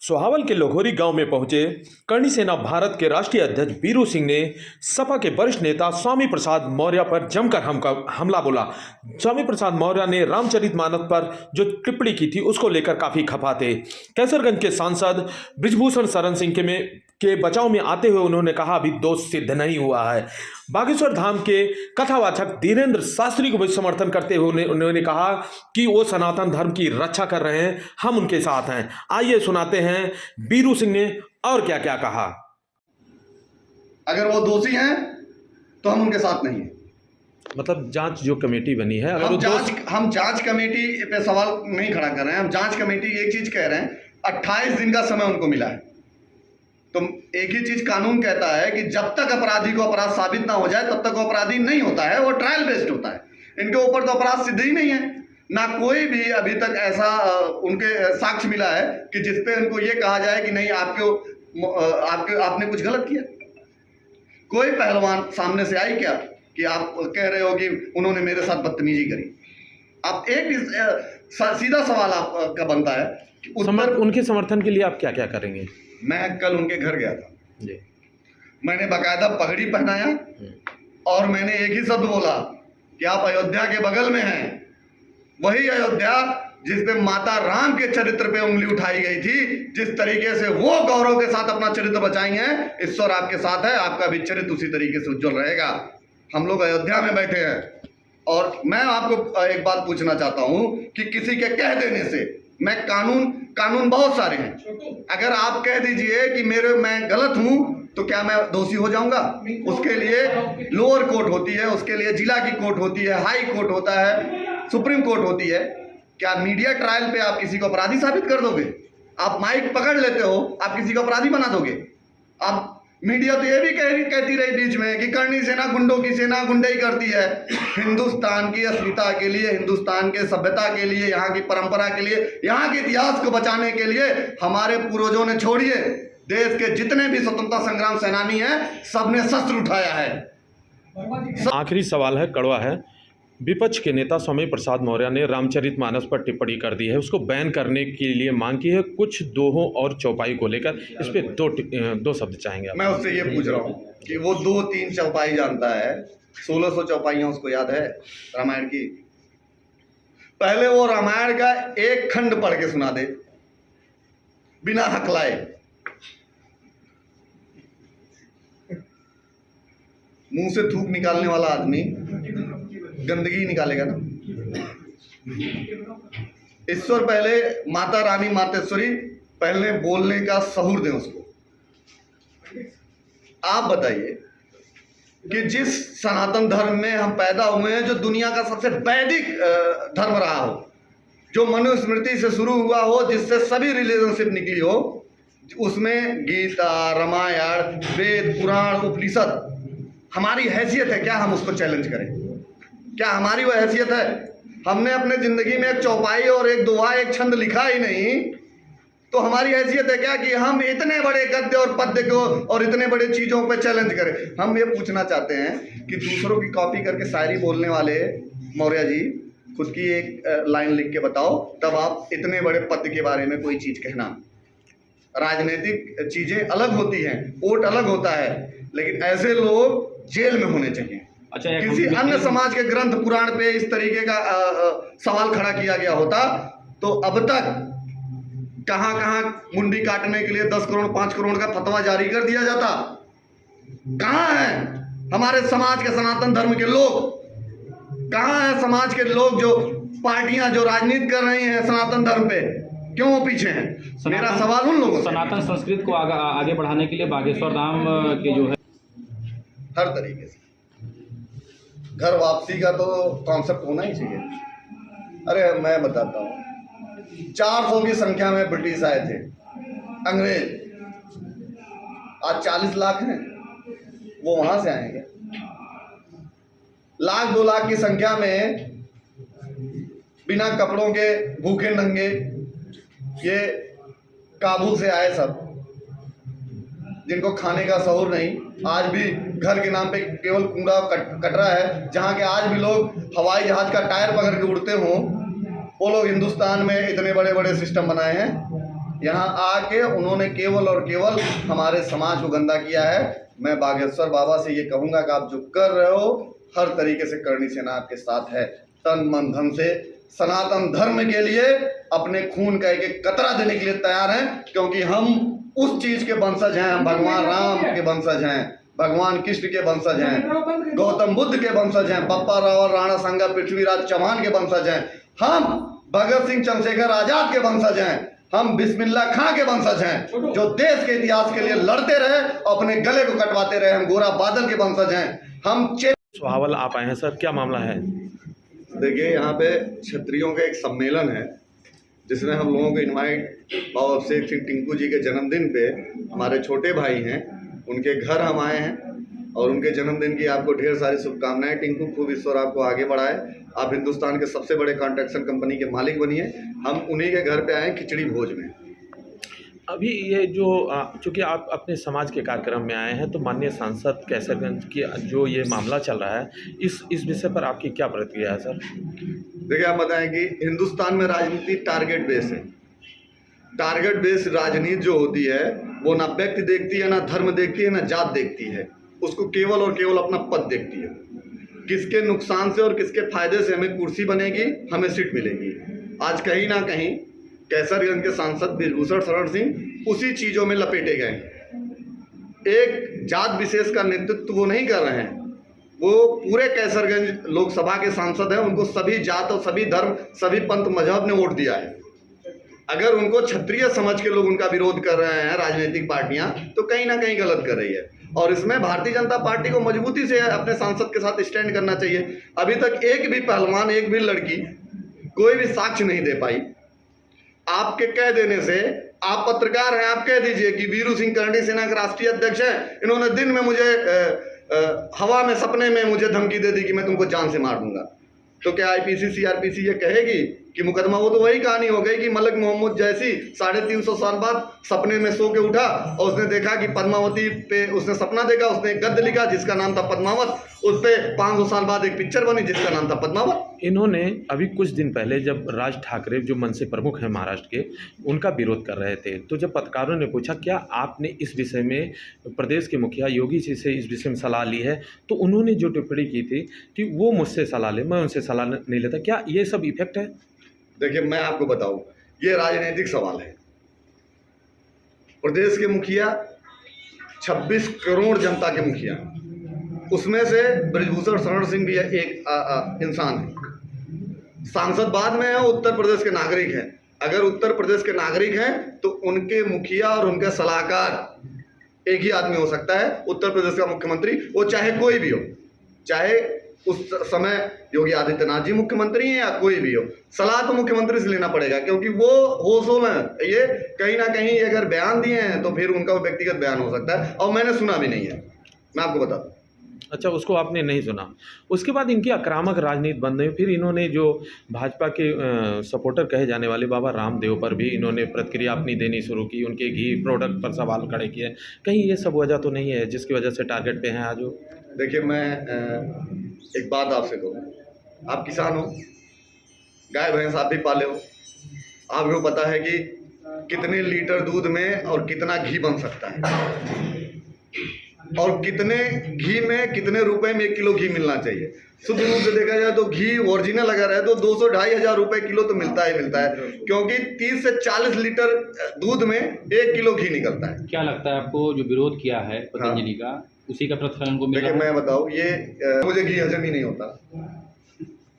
सोहावल के लोहोरी गांव में पहुंचे करणी सेना भारत के राष्ट्रीय अध्यक्ष बीरू सिंह ने सपा के वरिष्ठ नेता स्वामी प्रसाद मौर्य पर जमकर हमला बोला। स्वामी प्रसाद मौर्य ने रामचरितमानस पर जो टिप्पणी की थी उसको लेकर काफी खफा थे। कैसरगंज के सांसद बृजभूषण शरण सिंह के बचाव में आते हुए उन्होंने कहा अभी दोष सिद्ध नहीं हुआ है। बागेश्वर धाम के कथावाचक धीरेन्द्र शास्त्री को भी समर्थन करते हुए उन्होंने कहा कि वो सनातन धर्म की रक्षा कर रहे हैं, हम उनके साथ हैं। आइए सुनाते हैं बीरू सिंह ने और क्या क्या कहा। अगर वो दोषी हैं तो हम उनके साथ नहीं हैं। मतलब जांच जो कमेटी बनी है, अगर हम जांच कमेटी पे सवाल नहीं खड़ा कर रहे हैं। हम जांच कमेटी एक चीज कह रहे हैं, 28 दिन का समय उनको मिला है। तो एक ही चीज कानून कहता है कि जब तक अपराधी को अपराध साबित ना हो जाए तब तक वो अपराधी नहीं होता है, वो ट्रायल बेस्ड होता है। इनके ऊपर तो अपराध सिद्ध ही नहीं है, ना कोई भी अभी तक ऐसा उनके साक्ष्य मिला है कि जिसपे उनको ये कहा जाए कि नहीं आपने कुछ गलत किया। कोई पहलवान सामने से आई क्या कि आप कह रहे हो कि उन्होंने मेरे साथ बदतमीजी करी। आप एक सीधा सवाल आपका बनता है कि उनके समर्थन के लिए आप क्या क्या करेंगे। मैं कल उनके घर गया था जी। मैंने बाकायदा पगड़ी पहनाया और मैंने एक ही शब्द बोला कि आप अयोध्या के बगल में हैं, वही अयोध्या जिस पे माता राम के चरित्र पे उंगली उठाई गई थी। जिस तरीके से वो गौरव के साथ अपना चरित्र बचाई हैं, ईश्वर आपके साथ है, आपका भी चरित्र उसी तरीके से उज्जवल रहेगा। हम लोग अयोध्या में बैठे हैं और मैं आपको एक बात पूछना चाहता हूं कि किसी के कह देने से मैं कानून बहुत सारे हैं, अगर आप कह दीजिए कि मैं गलत हूं तो क्या मैं दोषी हो जाऊंगा। उसके लिए लोअर कोर्ट होती है, उसके लिए जिला की कोर्ट होती है, हाई कोर्ट होता है, सुप्रीम कोर्ट होती है। क्या मीडिया ट्रायल पे आप किसी को अपराधी साबित कर दोगे? आप माइक पकड़ लेते हो, आप किसी को अपराधी बना दोगे? आप मीडिया तो ये भी कहती रही बीच में कि करणी सेना गुंडों की सेना, गुंडाई करती है। हिंदुस्तान की अस्मिता के लिए, हिंदुस्तान के सभ्यता के लिए, यहाँ की परंपरा के लिए, यहाँ के इतिहास को बचाने के लिए हमारे पूर्वजों ने, छोड़िए देश के जितने भी स्वतंत्रता संग्राम सेनानी हैं, सबने शस्त्र उठाया है। आखिरी सवाल है, कड़वा है। विपक्ष के नेता स्वामी प्रसाद मौर्य ने रामचरितमानस पर टिप्पणी कर दी है, उसको बैन करने के लिए मांग की है, कुछ दोहों और चौपाई को लेकर। इस पे दो शब्द चाहेंगे आप। मैं उससे ये पूछ रहा हूँ कि वो 2-3 चौपाई जानता है, 1600 चौपाइयाँ उसको याद है रामायण की। पहले वो रामायण का एक खंड पढ़ के सुना दे बिना हकलाए। मुंह से थूक निकालने वाला आदमी गंदगी निकालेगा ना। ईश्वर पहले, माता रानी मातेश्वरी पहले बोलने का सहूर दें उसको। आप बताइए कि जिस सनातन धर्म में हम पैदा हुए हैं, जो दुनिया का सबसे वैदिक धर्म रहा हो, जो मनुस्मृति से शुरू हुआ हो, जिससे सभी रिलेशनशिप निकली हो, उसमें गीता, रामायण, वेद, पुराण, उपनिषद, हमारी हैसियत है क्या हम उसको चैलेंज करें? क्या हमारी वो हैसियत है? हमने अपने जिंदगी में एक चौपाई और एक दोहा, एक छंद लिखा ही नहीं, तो हमारी हैसियत है क्या कि हम इतने बड़े गद्य और पद्य को और इतने बड़े चीजों पे चैलेंज करें? हम ये पूछना चाहते हैं कि दूसरों की कॉपी करके शायरी बोलने वाले मौर्य जी, खुद की एक लाइन लिख के बताओ, तब आप इतने बड़े पद्य के बारे में कोई चीज कहना। राजनीतिक चीजें अलग होती हैं, वोट अलग होता है, लेकिन ऐसे लोग जेल में होने चाहिए। अच्छा, किसी अन्य समाज के ग्रंथ पुराण पे इस तरीके का सवाल खड़ा किया गया होता तो अब तक कहां मुंडी काटने के लिए 10 करोड़ 5 करोड़ का फतवा जारी कर दिया जाता। कहां है हमारे समाज के सनातन धर्म के लोग? कहां है समाज के लोग, जो पार्टियां जो राजनीति कर रही हैं सनातन धर्म पे, क्यों वो पीछे हैं? मेरा सवाल उन लोगों से। सनातन संस्कृति को आगे बढ़ाने के लिए बागेश्वर धाम के जो है हर तरीके से घर वापसी का तो कॉन्सेप्ट होना ही चाहिए। अरे मैं बताता हूँ, 400 की संख्या में ब्रिटिश आए थे, अंग्रेज। आज 40 लाख हैं, वो वहां से आएंगे। 1-2 लाख की संख्या में बिना कपड़ों के, भूखे नंगे, ये काबुल से आए सब, जिनको खाने का शऊर नहीं। आज भी घर के नाम पे केवल कूड़ा कट रहा है। जहाँ के आज भी लोग हवाई जहाज का टायर पकड़ के उड़ते हों, वो लोग हिंदुस्तान में इतने बड़े बड़े सिस्टम बनाए हैं। यहाँ आके उन्होंने केवल और केवल हमारे समाज को गंदा किया है। मैं बागेश्वर बाबा से ये कहूँगा कि आप जो कर रहे हो हर तरीके से करणी सेना आपके साथ है, तन मन धन से सनातन धर्म के लिए अपने खून का एक एक कतरा देने के लिए तैयार हैं, क्योंकि हम उस चीज के वंशज हैं। हम भगवान राम के वंशज हैं, भगवान कृष्ण के वंशज हैं, गौतम बुद्ध के वंशज हैं, बप्पा रावल राणा संगा पृथ्वीराज चौहान के वंशज हैं, हम भगत सिंह चंद्रशेखर आजाद के वंशज हैं, हम बिस्मिल्लाह खां के वंशज हैं जो देश के इतिहास के लिए लड़ते रहे और अपने गले को कटवाते रहे। हम गोरा बादल के वंशज हैं। हम सुहावल आप आए हैं सर, क्या मामला है? देखिए, यहाँ पे क्षत्रियों का एक सम्मेलन है जिसमें हम लोगों को इनवाइट बाबा अभिषेक सिंह टिंकू जी के जन्मदिन पे, हमारे छोटे भाई हैं, उनके घर हम आए हैं और उनके जन्मदिन की आपको ढेर सारी शुभकामनाएं। टिंकू, खूब ईश्वर आपको आगे बढ़ाए, आप हिंदुस्तान के सबसे बड़े कॉन्ट्रैक्शन कंपनी के मालिक बनिए। हम उन्हीं के घर पे आए हैं खिचड़ी भोज में। अभी ये जो चूँकि आप अपने समाज के कार्यक्रम में आए हैं, तो माननीय सांसद कैसरगंज की जो ये मामला चल रहा है, इस विषय पर आपकी क्या प्रतिक्रिया है सर? देखिए, आप बताएं कि हिंदुस्तान में राजनीति टारगेट बेस है। टारगेट बेस राजनीति जो होती है वो ना व्यक्ति देखती है, ना धर्म देखती है, ना जात देखती है। उसको केवल और केवल अपना पद देखती है। किसके नुकसान से और किसके फायदे से हमें कुर्सी बनेगी, हमें सीट मिलेगी। आज कहीं ना कहीं कैसरगंज के सांसद बृजभूषण शरण सिंह उसी चीज़ों में लपेटे गए। एक जात विशेष का नेतृत्व वो नहीं कर रहे हैं, वो पूरे कैसरगंज लोकसभा के सांसद हैं। उनको सभी जात और सभी धर्म, सभी पंथ मजहब ने वोट दिया है। अगर उनको क्षत्रिय समझ के लोग उनका विरोध कर रहे हैं राजनीतिक पार्टियां, तो कहीं ना कहीं गलत कर रही है। और इसमें भारतीय जनता पार्टी को मजबूती से अपने सांसद के साथ स्टैंड करना चाहिए। अभी तक एक भी पहलवान, एक भी लड़की कोई भी साक्ष्य नहीं दे पाई। आपके कह देने से, आप पत्रकार हैं, आप कह दीजिए कि वीरू सिंह करणी सेना के राष्ट्रीय अध्यक्ष हैं, इन्होंने दिन में मुझे हवा में सपने में मुझे धमकी दे दी कि मैं तुमको जान से मार दूंगा। तो क्या आईपीसी सीआरपीसी ये कहेगी कि मुकदमा? वो तो वही कहानी हो गई कि मलक मोहम्मद जैसी 350 साल बाद सपने में सो के उठा और उसने देखा कि पद्मावती पे उसने सपना देखा, उसने एक गद्य लिखा जिसका नाम था पद्मावत, उस पर 500 साल बाद एक पिक्चर बनी जिसका नाम था पद्मावत। इन्होंने अभी कुछ दिन पहले जब राज ठाकरे जो मनसे प्रमुख हैं महाराष्ट्र के, उनका विरोध कर रहे थे, तो जब पत्रकारों ने पूछा क्या आपने इस विषय में प्रदेश के मुखिया योगी जी से इस विषय में सलाह ली है, तो उन्होंने जो टिप्पणी की थी कि वो मुझसे सलाह ले, मैं उनसे सलाह नहीं लेता। क्या ये सब इफेक्ट है? देखिए, मैं आपको बताऊं, ये राजनीतिक सवाल है। प्रदेश के मुखिया 26 करोड़ जनता के मुखिया, उसमें से बृजभूषण शरण सिंह भी एक इंसान है। सांसद बाद में है, उत्तर प्रदेश के नागरिक हैं। अगर उत्तर प्रदेश के नागरिक हैं तो उनके मुखिया और उनके सलाहकार एक ही आदमी हो सकता है, उत्तर प्रदेश का मुख्यमंत्री, वो चाहे कोई भी हो, चाहे उस समय योगी आदित्यनाथ जी मुख्यमंत्री हैं या कोई भी हो। सलाह तो मुख्यमंत्री से लेना पड़ेगा, क्योंकि वो होशों में ये कहीं ना कहीं अगर बयान दिए हैं तो फिर उनका व्यक्तिगत बयान हो सकता है, और मैंने सुना भी नहीं है, मैं आपको बता दूं। अच्छा, उसको आपने नहीं सुना। उसके बाद इनकी आक्रामक राजनीति बंद हुई। फिर इन्होंने जो भाजपा के सपोर्टर कहे जाने वाले बाबा रामदेव पर भी इन्होंने प्रतिक्रिया अपनी देनी शुरू की, उनके घी प्रोडक्ट पर सवाल खड़े किए। कहीं ये सब वजह तो नहीं है जिसकी वजह से टारगेट पे हैं आज वो? देखिए, मैं एक बात आपसे कहूँ, आप किसान हो, गाय भैंस आप भी पाले हो, आपको पता है कि कितने लीटर दूध में और कितना घी बन सकता है, और कितने घी में कितने रुपए में 1 किलो घी मिलना चाहिए। शुद्ध रूप से देखा जाए तो घी ओरिजिनल अगर है तो 200-2,500 हजार रुपए किलो तो मिलता ही मिलता है, क्योंकि 30 से 40 लीटर दूध में 1 किलो घी निकलता है। क्या लगता है आपको जो विरोध किया है पतंजलि का, उसी का प्रतिफलन को मिला? देखिए, मैं बताऊँ, ये मुझे घी हजम ही नहीं होता।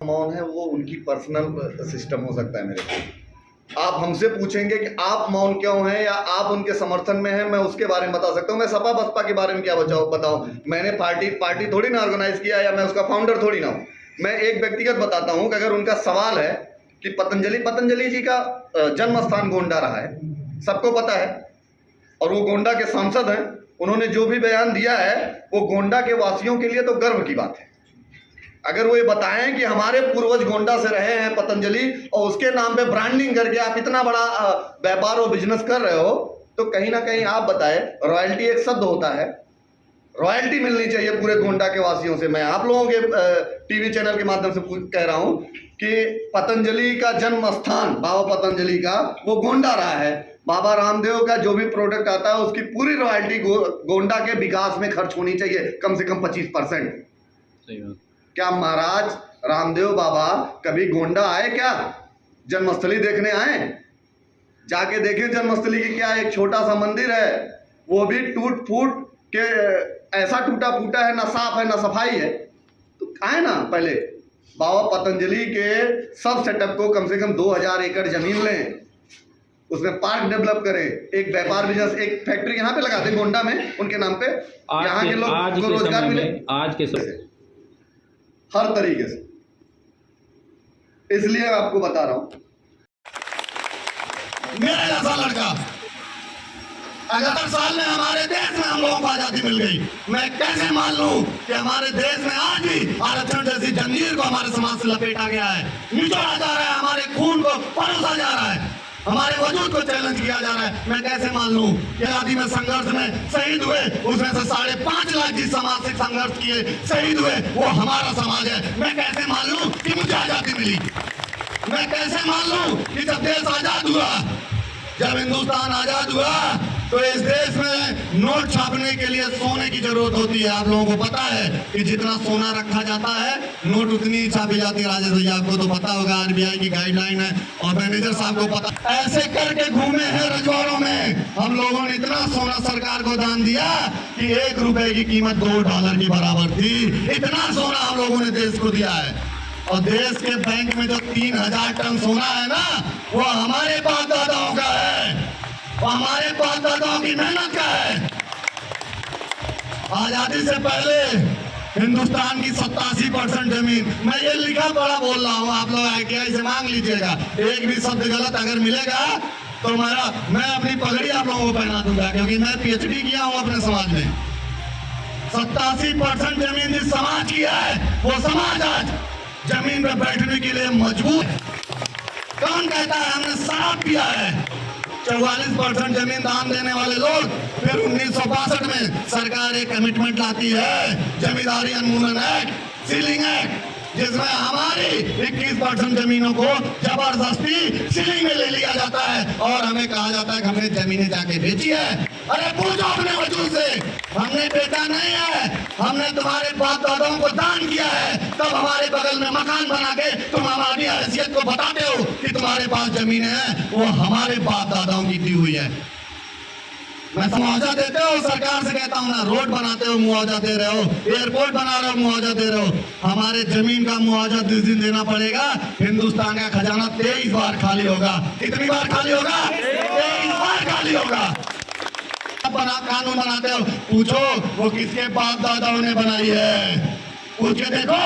मौन है वो उनकी पर्सनल सिस्टम हो सकता है। मेरे को आप हमसे पूछेंगे कि आप मौन क्यों हैं या आप उनके समर्थन में हैं, मैं उसके बारे में बता सकता हूँ। मैं सपा बसपा के बारे में क्या बताऊँ? मैंने पार्टी थोड़ी ना ऑर्गेनाइज किया, या मैं उसका फाउंडर थोड़ी ना हूँ। मैं एक व्यक्तिगत बताता हूँ कि अगर उनका सवाल है कि पतंजलि जी का जन्म स्थान गोंडा रहा है, सबको पता है, और वो गोंडा के सांसद हैं। उन्होंने जो भी बयान दिया है वो गोंडा के वासियों के लिए तो गर्व की बात है। अगर वो ये बताएं कि हमारे पूर्वज गोंडा से रहे हैं पतंजलि, और उसके नाम पे ब्रांडिंग करके आप इतना बड़ा व्यापार और बिजनेस कर रहे हो, तो कहीं ना कहीं आप बताएं, रॉयल्टी एक शब्द होता है, रॉयल्टी मिलनी चाहिए पूरे गोंडा के वासियों से। मैं आप लोगों के टीवी चैनल के माध्यम से कह रहा हूं कि पतंजलि का जन्म स्थान बाबा पतंजलि का वो गोंडा रहा है, बाबा रामदेव का जो भी प्रोडक्ट आता है उसकी पूरी रॉयल्टी गोंडा के विकास में खर्च होनी चाहिए, कम से कम 25%। सही बात। क्या महाराज रामदेव बाबा कभी गोंडा आए क्या? जन्मस्थली देखने आए? जाके देखें जन्मस्थली की क्या एक छोटा सा मंदिर है, वो भी टूट फूट के ऐसा टूटा फूटा है, ना साफ है ना सफाई है। तो आए ना पहले बाबा पतंजलि के सब सेटअप को कम से कम 2000 एकड़ जमीन लें, उसमें पार्क डेवलप करें, एक व्यापार बिजनेस, एक फैक्ट्री यहाँ पे लगा दें गोंडा में उनके नाम पे, यहाँ के लोग को रोजगार मिले। आज के समय हर तरीके से, इसलिए मैं आपको बता रहा हूं, मेरा जैसा लड़का 71 साल में हमारे देश में हम लोगों को आजादी मिल गई, मैं कैसे मान लूं कि हमारे देश में आज भी आरक्षण जैसी जंजीर को हमारे समाज से लपेटा गया है, निचोड़ा जा रहा है, हमारे खून को परोसा जा रहा है, हमारे वजूद को चैलेंज किया जा रहा है। मैं कैसे मान लूं कि आजादी में संघर्ष में शहीद हुए, उसमें से 5.5 लाख जिस समाज से संघर्ष किए शहीद हुए वो हमारा समाज है। मैं कैसे मान लूं कि मुझे आजादी मिली? मैं कैसे मान लूं कि जब देश आजाद हुआ, जब हिंदुस्तान आजाद हुआ, तो इस देश में नोट छापने के लिए सोने की जरूरत होती है। आप लोगों को पता है कि जितना सोना रखा जाता है नोट उतनी ही छापी जाती है। राजेश भैया आपको तो पता होगा, आरबीआई की गाइडलाइन है और मैनेजर साहब को पता। ऐसे करके घूमे हैं रजवाड़ों में, हम लोगों ने इतना सोना सरकार को दान दिया कि 1 रुपए की कीमत $2 की बराबर थी। इतना सोना हम लोगों ने देश को दिया है। और देश के बैंक में जो 3000 टन सोना है ना, वो हमारे बाप दादाओं का है, वो हमारे बाप दादाओं की मेहनत का है। आजादी से पहले हिंदुस्तान की 87% जमीन, मैं ये लिखा पढ़ा बोल रहा हूँ, आप लोग ITI से मांग लीजिएगा, एक भी शब्द गलत अगर मिलेगा तो मैं अपनी पगड़ी आप लोगों को पहना दूंगा, क्योंकि मैं PhD किया हूँ अपने समाज में। 87% जमीन जिस समाज की है, वो समाज आज जमीन पे बैठने के लिए मजबूर है। कौन कहता है हमने शराब पिया है? 44% जमीन दान देने वाले लोग, फिर 1962 में सरकार एक कमिटमेंट लाती है, जमींदारी उन्मूलन एक्ट, सीलिंग एक्ट, जिसमें हमारी 21% जमीनों को जबरदस्ती सीलिंग में ले लिया जाता है और हमें कहा जाता है कि हमने जमीनें जाके बेची है। अरे पूछो अपने वजूद से, हमने बेचा नहीं है, हमने तुम्हारे बाप दादाओं को दान किया है। तब हमारे बगल में मकान बना के तुम हमारी हैसियत को बताते हो कि तुम्हारे पास जमीन है, वो हमारे बाप दादाओं की दी हुई है। मैं मुआवजा देते हो, सरकार से कहता हूँ ना, रोड बनाते हो मुआवजा दे रहे हो, एयरपोर्ट बना रहे हो मुआवजा दे रहे हो। हमारे जमीन का मुआवजा जिस दिन देना पड़ेगा, हिंदुस्तान का खजाना 23 बार खाली होगा। कितनी बार खाली होगा? 23 बार खाली होगा। कानून बनाते हो, पूछो वो किसके बाप दादाओं ने बनाई है, पूछ के देखो,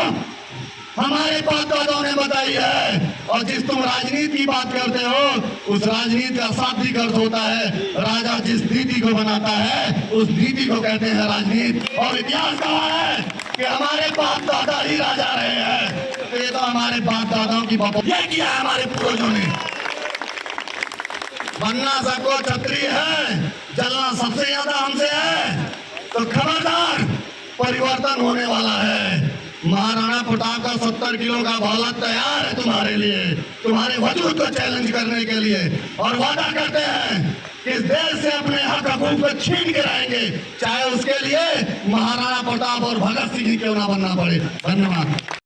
हमारे बाप दादाओं ने बताई है। और जिस तुम राजनीति की बात करते हो, उस राजनीति का शाब्दिक अर्थ होता है, राजा जिस नीति को बनाता है उस नीति को कहते हैं राजनीति। और इतिहास गवाह है कि हमारे बाप दादा ही राजा रहे हैं। तो ये तो हमारे बाप दादाओं की बात, ये किया है हमारे पूर्वजों ने। बनना सबको क्षत्रिय है, जलना सबसे ज्यादा हमसे है। तो खबरदार, परिवर्तन होने वाला है। महाराणा प्रताप का 70 किलो का भाला तैयार है तुम्हारे लिए, तुम्हारे वजूद को चैलेंज करने के लिए। और वादा करते हैं कि इस देश से अपने हक हकूक को छीन के रहेंगे, चाहे उसके लिए महाराणा प्रताप और भगत सिंह क्यों ना बनना पड़े। धन्यवाद।